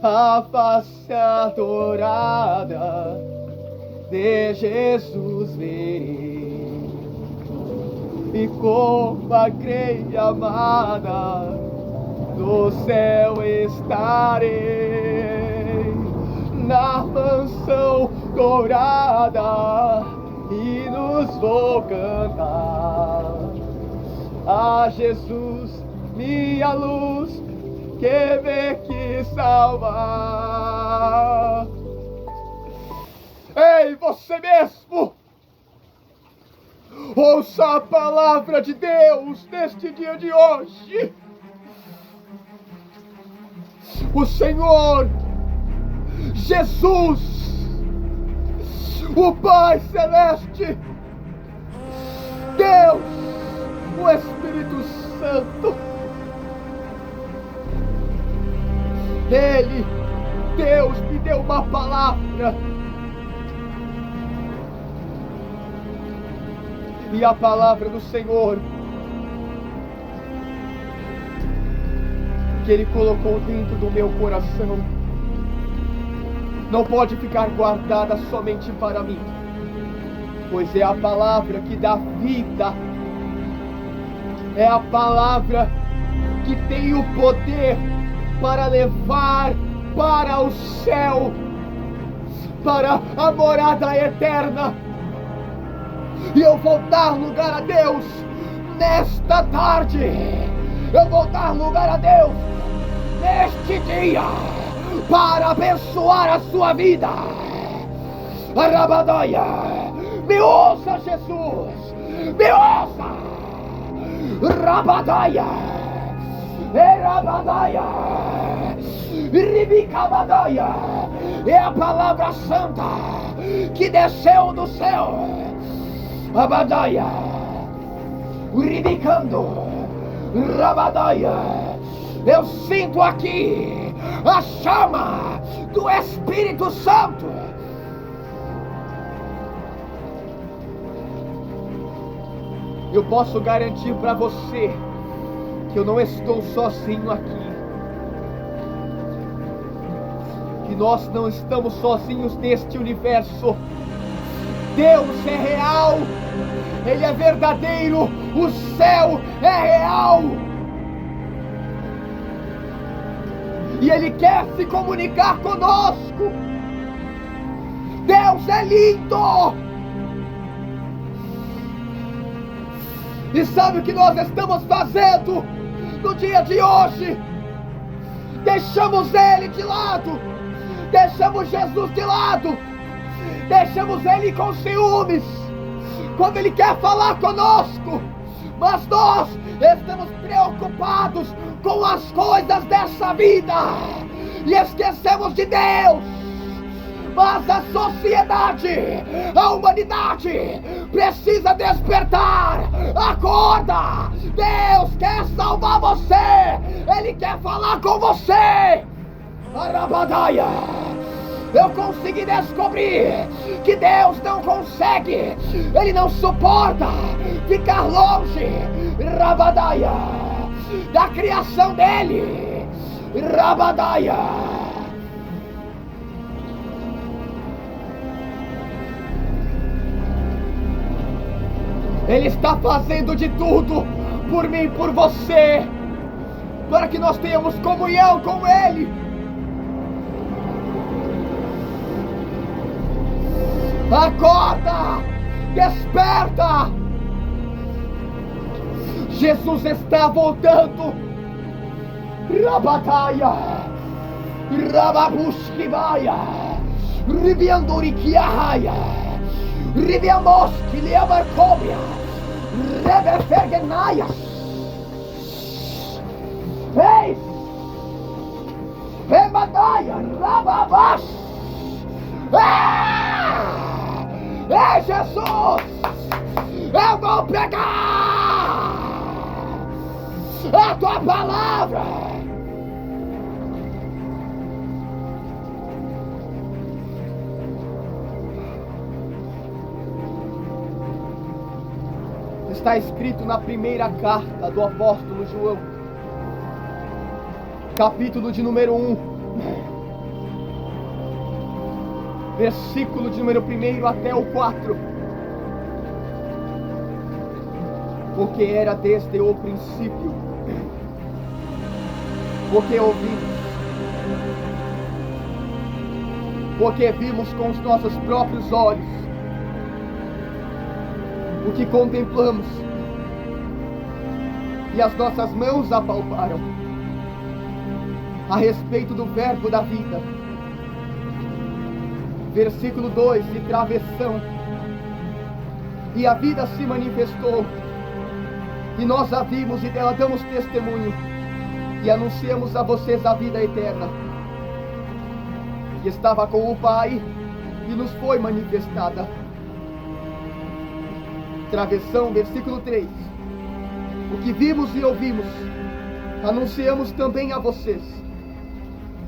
a face adorada de Jesus verei, e como a grei amada no céu estarei, na mansão dourada, hinos vou cantar a Jesus, minha luz, que me quis salvar. Ei, você mesmo! Ouça a palavra de Deus neste dia de hoje. O Senhor Jesus, o Pai Celeste, Deus, o Espírito Santo, Ele, Deus, me deu uma palavra, e a palavra do Senhor que Ele colocou dentro do meu coração não pode ficar guardada somente para mim, pois é a palavra que dá vida, é a palavra que tem o poder para levar para o céu, para a morada eterna. E eu vou dar lugar a Deus nesta tarde, eu vou dar lugar a Deus neste dia, para abençoar a sua vida. Rabadaia, me ouça, Jesus, me ouça. Rabadaia, Rabadaia, Ribicabadaia, é a palavra santa que desceu do céu. Rabadaia, Ribicando, Rabadaia, eu sinto aqui a chama do Espírito Santo. Eu posso garantir para você que eu não estou sozinho aqui, que nós não estamos sozinhos neste universo. Deus é real, Ele é verdadeiro, o céu é real. E Ele quer se comunicar conosco. Deus é lindo. E sabe o que nós estamos fazendo no dia de hoje? Deixamos Ele de lado, deixamos Jesus de lado, deixamos Ele com ciúmes, quando Ele quer falar conosco. Mas nós estamos preocupados com as coisas dessa vida e esquecemos de Deus. Mas a sociedade, a humanidade precisa despertar. Acorda! Deus quer salvar você, Ele quer falar com você. Arabadaia, eu consegui descobrir que Deus não consegue, Ele não suporta ficar longe, Rabadaia, da criação dEle, Rabadaia. Ele está fazendo de tudo por mim e por você, para que nós tenhamos comunhão com Ele. Acorda! Desperta! Jesus está voltando! Rabataia! Rababushkivaia! Ribiandurikiahaia! Ribiamoski Liabarcobia! Rebefergenaia! Ei! Rebadaia! Rababash! Ei, Jesus! Eu vou pregar a tua palavra! Está escrito na primeira carta do apóstolo João, capítulo de número 1, versículo de número 1 até o 4. Porque era desde o princípio, porque ouvimos, porque vimos com os nossos próprios olhos, o que contemplamos, e as nossas mãos apalparam, a respeito do verbo da vida. Versículo 2, de travessão. E a vida se manifestou, e nós a vimos e dela damos testemunho, e anunciamos a vocês a vida eterna, que estava com o Pai e nos foi manifestada. Travessão, versículo 3. O que vimos e ouvimos, anunciamos também a vocês,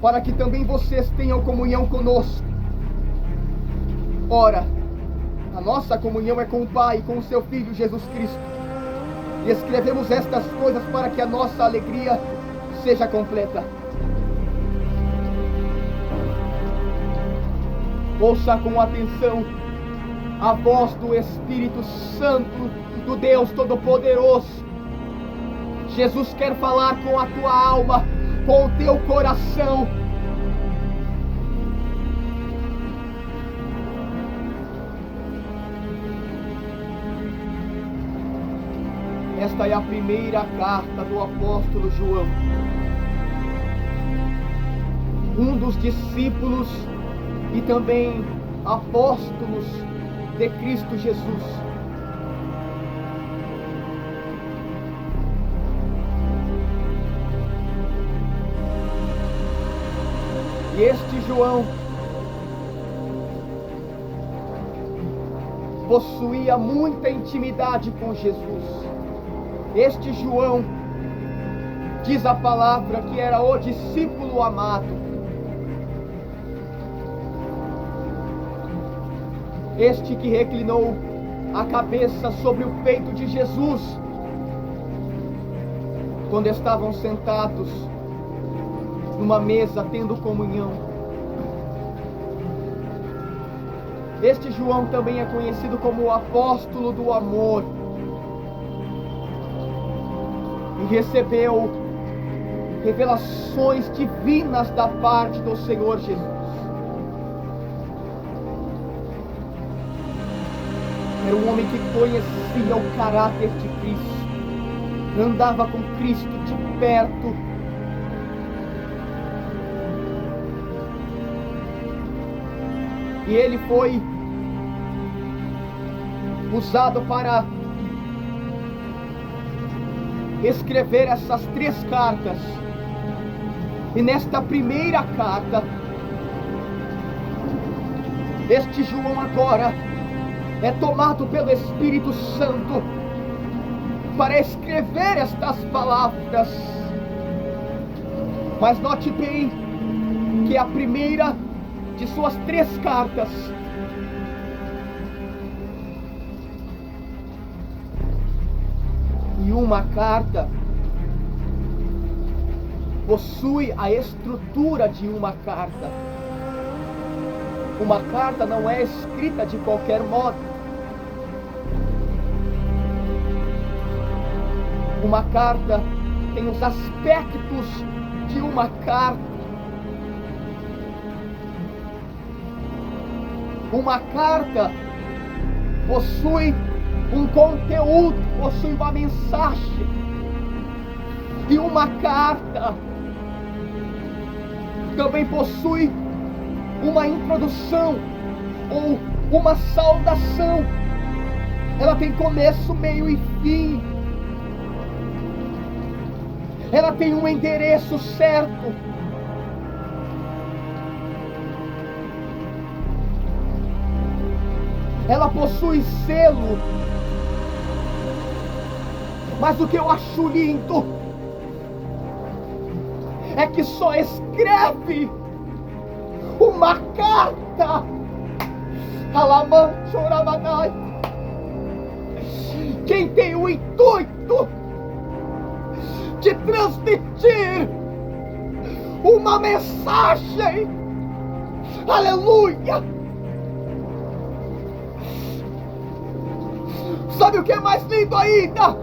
para que também vocês tenham comunhão conosco. Ora, a nossa comunhão é com o Pai e com o seu Filho Jesus Cristo. E escrevemos estas coisas para que a nossa alegria seja completa. Ouça com atenção a voz do Espírito Santo, do Deus Todo-Poderoso. Jesus quer falar com a tua alma, com o teu coração. Esta é a primeira carta do apóstolo João, um dos discípulos e também apóstolos de Cristo Jesus. E este João possuía muita intimidade com Jesus. Este João, diz a palavra, que era o discípulo amado. Este que reclinou a cabeça sobre o peito de Jesus, quando estavam sentados numa mesa tendo comunhão. Este João também é conhecido como o apóstolo do amor. E recebeu revelações divinas da parte do Senhor Jesus. Era um homem que conhecia o caráter de Cristo, andava com Cristo de perto. E ele foi usado para escrever essas 3 cartas. E nesta primeira carta, este João agora é tomado pelo Espírito Santo para escrever estas palavras. Mas note bem que a primeira de suas 3 cartas e uma carta possui a estrutura de uma carta. Uma carta não é escrita de qualquer modo. Uma carta tem os aspectos de uma carta. Uma carta possui um conteúdo, possui uma mensagem. E uma carta também possui uma introdução ou uma saudação. Ela tem começo, meio e fim. Ela tem um endereço certo. Ela possui selo. Mas o que eu acho lindo é que só escreve uma carta. Alamanchoramanai. Quem tem o intuito de transmitir uma mensagem, aleluia, Sabe o que é mais lindo ainda?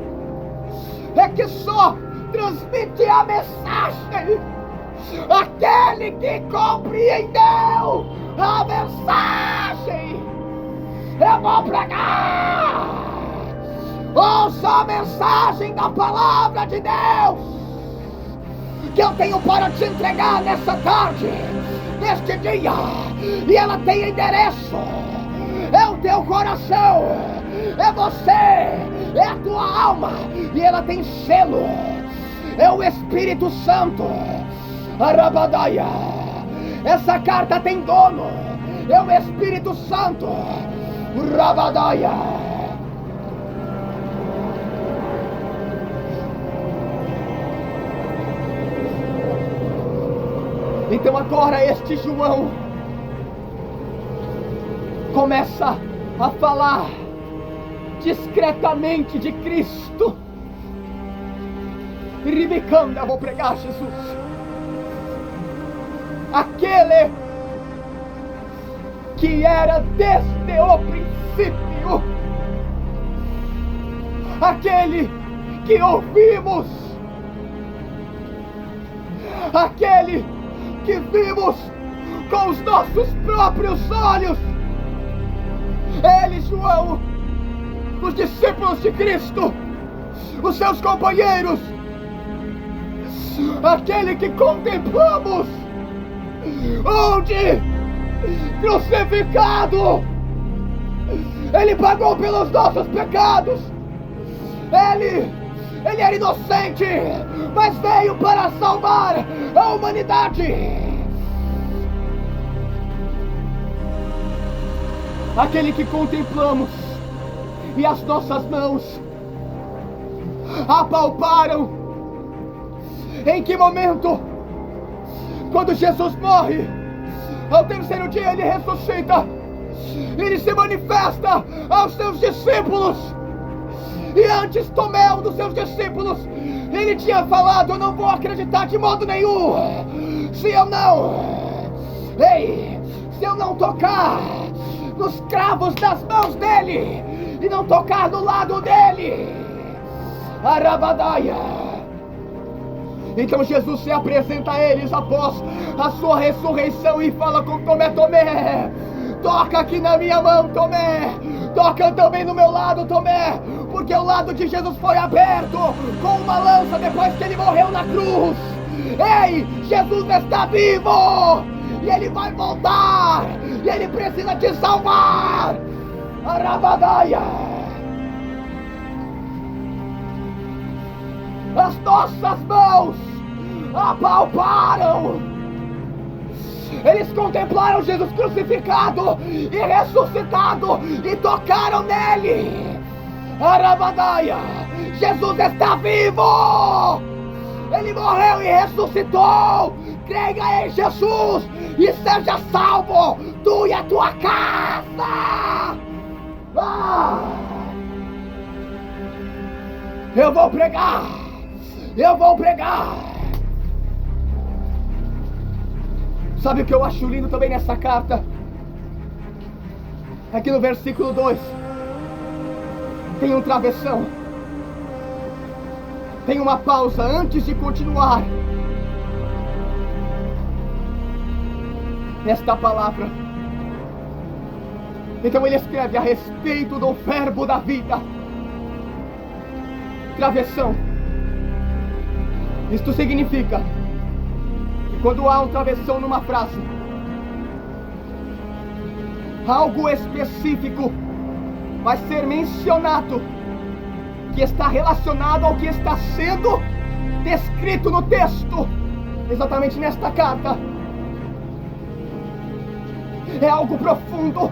É que só transmite a mensagem aquele que compreendeu a mensagem. Eu vou pregar. Ouça a mensagem da palavra de Deus que eu tenho para te entregar nessa tarde, neste dia. E ela tem endereço. É o teu coração, é você, é a tua alma. E ela tem selo. É o Espírito Santo. Arabadaia. Essa carta tem dono. É o Espírito Santo. Rabadaia. Então agora este João começa a falar discretamente de Cristo. Ribicanda, vou pregar Jesus. Aquele que era desde o princípio. Aquele que ouvimos. Aquele que vimos com os nossos próprios olhos. Ele, João, os discípulos de Cristo, os seus companheiros, aquele que contemplamos, onde crucificado, ele pagou pelos nossos pecados. Ele era inocente, mas veio para salvar a humanidade. Aquele que contemplamos e as nossas mãos apalparam. Em que momento? Quando Jesus morre, ao terceiro dia ele ressuscita. Ele se manifesta aos seus discípulos. E antes Tomé, um dos seus discípulos, ele tinha falado: eu não vou acreditar de modo nenhum se eu não tocar nos cravos das mãos dele e não tocar no lado dele. Arabadaia. Então Jesus se apresenta a eles após a sua ressurreição e fala com Tomé: Tomé, toca aqui na minha mão, Tomé. Toca também no meu lado, Tomé. Porque o lado de Jesus foi aberto com uma lança depois que ele morreu na cruz. Ei, Jesus está vivo. E ele vai voltar. E ele precisa te salvar. Arabadaia. As nossas mãos apalparam. Eles contemplaram Jesus crucificado e ressuscitado e tocaram nele. Arabadaia. Jesus está vivo. Ele morreu e ressuscitou. Creia em Jesus e seja salvo, tu e a tua casa. Eu vou pregar. Eu vou pregar. Sabe o que eu acho lindo também nessa carta? Aqui no versículo 2 tem um travessão. Tem uma pausa antes de continuar esta palavra. Então ele escreve a respeito do verbo da vida. Travessão. Isto significa que quando há um travessão numa frase, algo específico vai ser mencionado que está relacionado ao que está sendo descrito no texto, exatamente nesta carta. É algo profundo.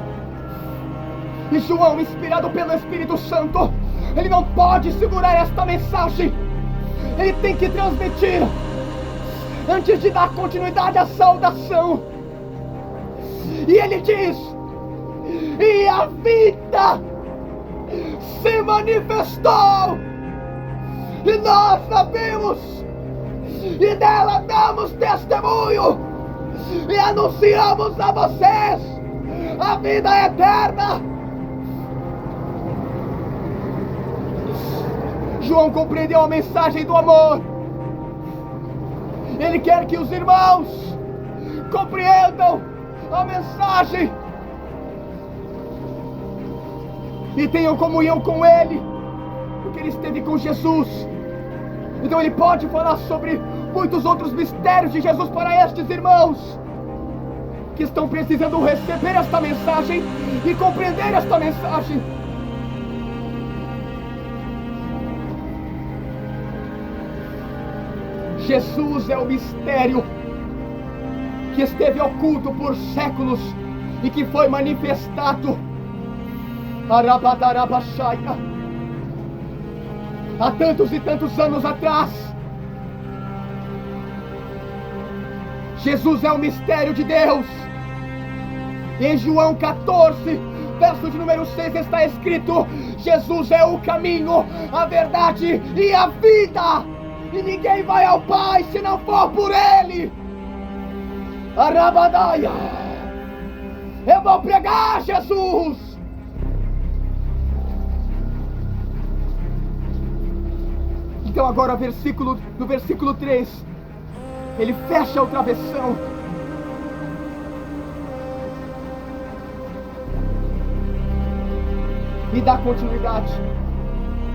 E João, inspirado pelo Espírito Santo, ele não pode segurar esta mensagem. Ele tem que transmitir antes de dar continuidade à saudação. E ele diz: e a vida se manifestou, e nós a vimos, e dela damos testemunho, e anunciamos a vocês a vida eterna. João compreendeu a mensagem do amor. Ele quer que os irmãos compreendam a mensagem e tenham comunhão com Ele, porque Ele esteve com Jesus. Então Ele pode falar sobre muitos outros mistérios de Jesus para estes irmãos que estão precisando receber esta mensagem e compreender esta mensagem. Jesus é o mistério que esteve oculto por séculos e que foi manifestado há tantos e tantos anos atrás. Jesus é o mistério de Deus. Em João 14, verso de número 6 está escrito: Jesus é o caminho, a verdade e a vida, e ninguém vai ao Pai se não for por Ele. Arabadaia, eu vou pregar Jesus. Então agora no versículo 3, ele fecha o travessão e dá continuidade,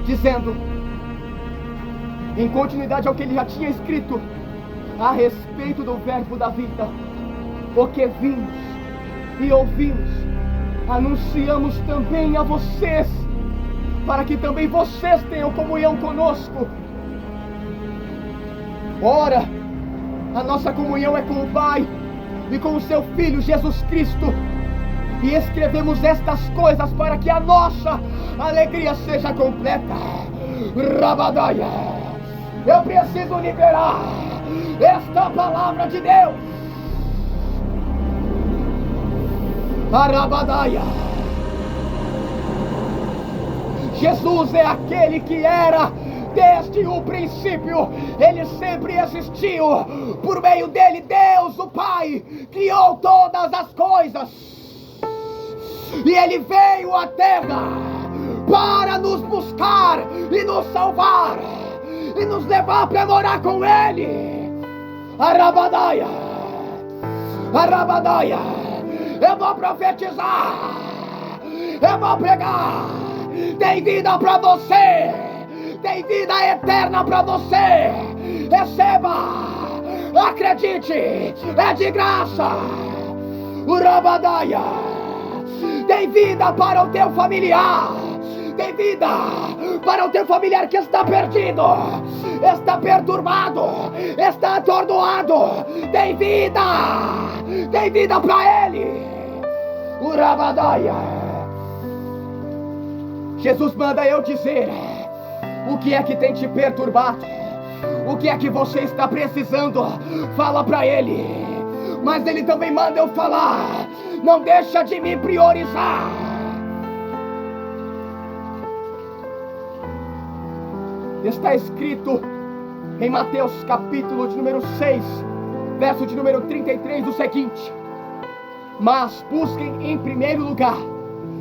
dizendo, em continuidade ao que ele já tinha escrito a respeito do verbo da vida: o que vimos e ouvimos, anunciamos também a vocês, para que também vocês tenham comunhão conosco. Ora, a nossa comunhão é com o Pai e com o seu Filho Jesus Cristo. E escrevemos estas coisas para que a nossa alegria seja completa. Rabadaia, eu preciso liberar esta palavra de Deus. Arabadaia, Jesus é aquele que era desde o princípio. Ele sempre existiu. Por meio dele, Deus, o Pai, criou todas as coisas. E Ele veio à terra para nos buscar e nos salvar e nos levar para morar com Ele. Arabadaia, Arabadaia, eu vou profetizar, eu vou pregar. Tem vida para você, tem vida eterna para você. Receba, acredite, é de graça. Urabadaia, tem vida para o teu familiar, tem vida para o teu familiar que está perdido, está perturbado, está atordoado. Tem vida para ele. Urabadaia, Jesus manda eu dizer o que é que tem te perturbado, o que é que você está precisando. Fala para Ele. Mas Ele também manda eu falar: não deixa de me priorizar. Está escrito em Mateus capítulo de número 6, verso de número 33, o seguinte: mas busquem em primeiro lugar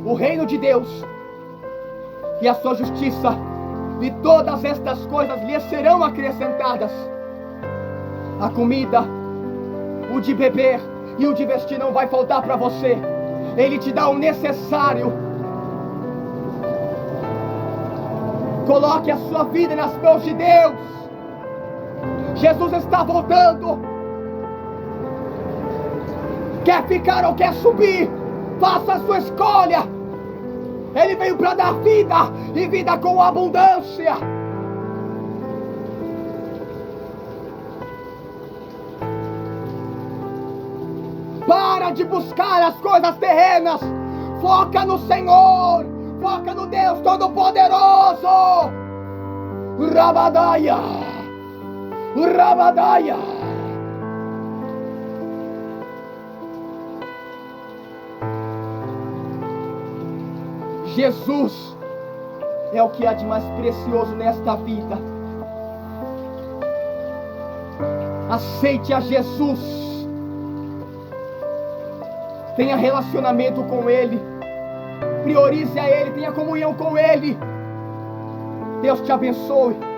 o reino de Deus e a sua justiça, e todas estas coisas lhes serão acrescentadas. A comida, o de beber e o de vestir não vai faltar para você. Ele te dá o necessário. Coloque a sua vida nas mãos de Deus. Jesus está voltando. Quer ficar ou quer subir? Faça a sua escolha. Ele veio para dar vida, e vida com abundância. Para de buscar as coisas terrenas. Foca no Senhor. Foca no Deus Todo-Poderoso. Rabadaia, Rabadaia. Jesus é o que há de mais precioso nesta vida. Aceite a Jesus. Tenha relacionamento com Ele. Priorize a Ele. Tenha comunhão com Ele. Deus te abençoe.